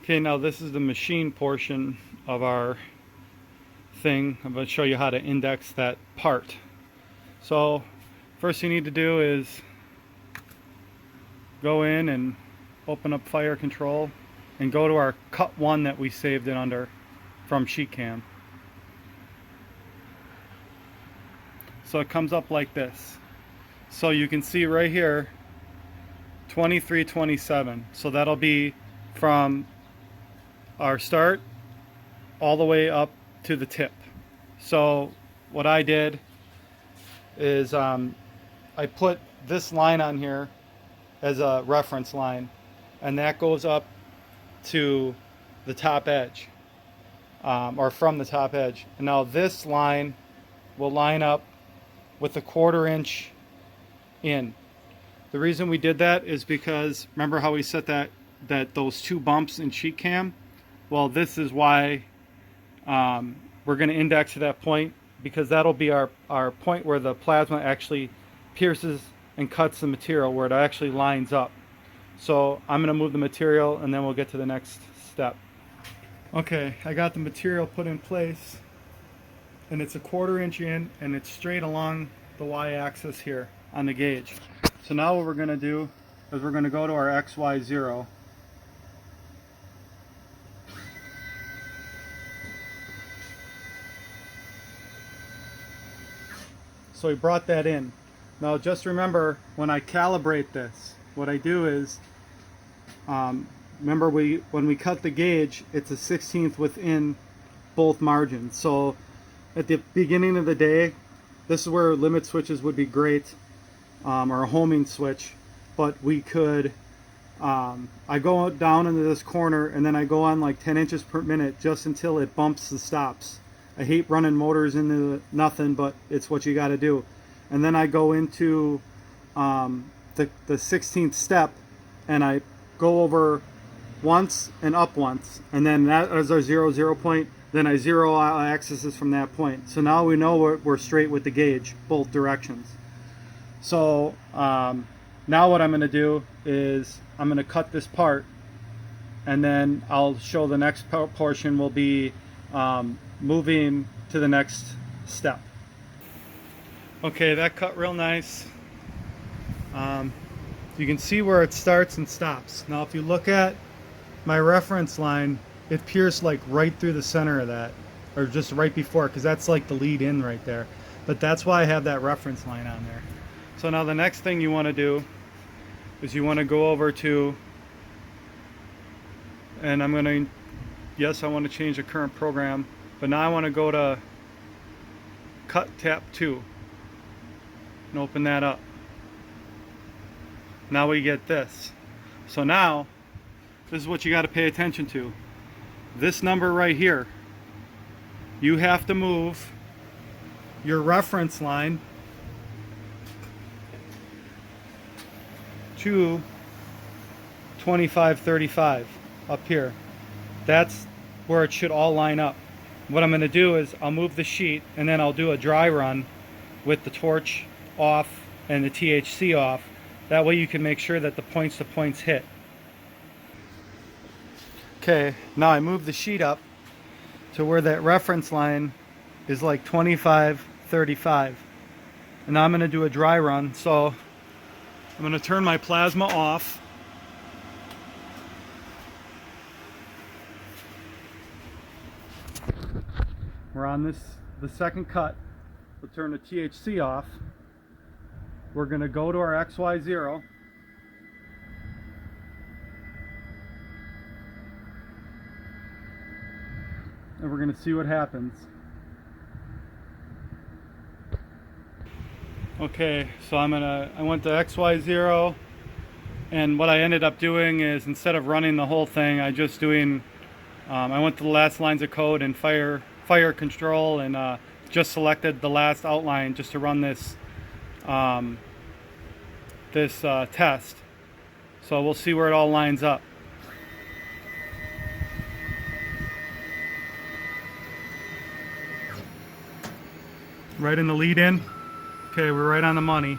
Okay, now this is the machine portion of our thing. I'm going to show you how to index that part. So first you need to do is go in and open up Fire Control and go to our cut one that we saved it under from SheetCam. So it comes up like this. So you can see right here 2327. So that'll be from our start all the way up to the tip. So what I did is I put this line on here as a reference line, and that goes up to the top edge, or from the top edge. And now this line will line up with a 1/4 inch in. The reason we did that is because remember how we set that those two bumps in SheetCam? Well, this is why we're going to index to that point, because that'll be our point where the plasma actually pierces and cuts the material, where it actually lines up. So I'm going to move the material and then we'll get to the next step. Okay, I got the material put in place, and it's a 1/4 inch in, and it's straight along the y-axis here on the gauge. So now what we're going to do is we're going to go to our XY0. So we brought that in. Now just remember, when I calibrate this, what I do is, remember when we cut the gauge, it's a 1/16 within both margins. So at the beginning of the day, this is where limit switches would be great, or a homing switch. But we could, I go down into this corner and then I go on like 10 inches per minute just until it bumps the stops. I hate running motors into nothing, but it's what you got to do. And then I go into the 16th step, and I go over once and up once, and then that is our 0 point. Then I zero axis from that point. So now we know we're straight with the gauge, both directions. So now what I'm going to do is I'm going to cut this part, and then I'll show the next portion will be moving to the next step. Okay, that cut real nice. You can see where it starts and stops. Now if you look at my reference line, it pierced like right through the center of that, or just right before, because that's like the lead in right there. But that's why I have that reference line on there. So now the next thing you want to do is you want to go over to, and I'm going to, yes, I want to change the current program, but now I want to go to cut tap 2 and open that up. Now we get this. So now this is what you got to pay attention to. This number right here, you have to move your reference line to 2535 up here. That's where it should all line up. What I'm going to do is I'll move the sheet, and then I'll do a dry run with the torch off and the THC off. That way you can make sure that the points to points hit. Okay, now I move the sheet up to where that reference line is like 2535. And now I'm going to do a dry run. So I'm going to turn my plasma off. We're on the second cut. We'll turn the THC off. We're going to go to our XY0. And we're going to see what happens. Okay, so I went to XY0, and what I ended up doing is, instead of running the whole thing, I went to the last lines of code and fire control, and just selected the last outline just to run this test. So we'll see where it all lines up. Right in the lead in. Okay, we're right on the money.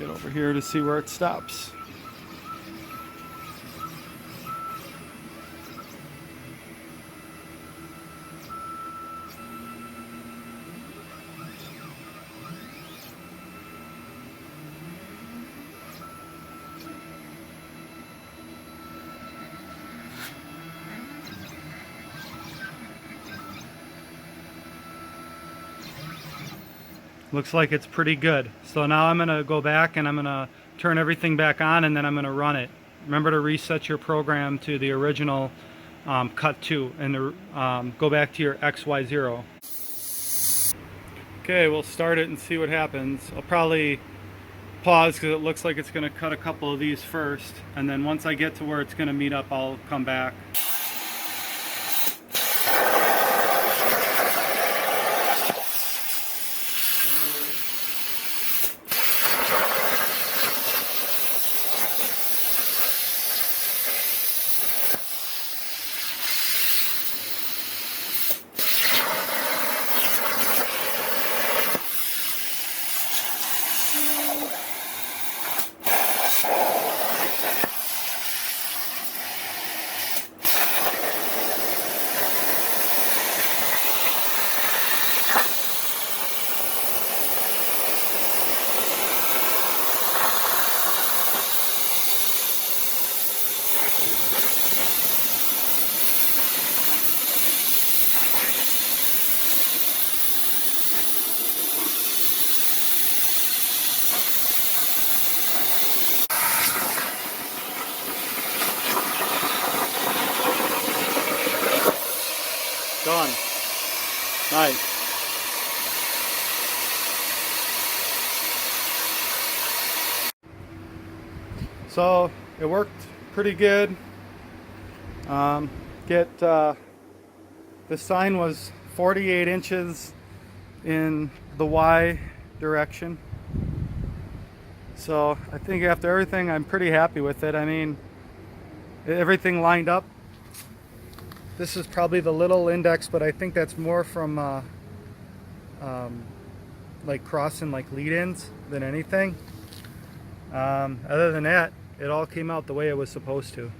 get over here to see where it stops. Looks like it's pretty good. So now I'm going to go back and I'm going to turn everything back on, and then I'm going to run it. Remember to reset your program to the original cut 2 and go back to your XY0. Okay, we'll start it and see what happens. I'll probably pause because it looks like it's going to cut a couple of these first, and then once I get to where it's going to meet up, I'll come back. Done. Nice. So it worked pretty good. The sign was 48 inches in the Y direction. So I think after everything, I'm pretty happy with it. I mean, everything lined up. This is probably the little index, but I think that's more from like crossing like lead-ins than anything. Other than that, it all came out the way it was supposed to.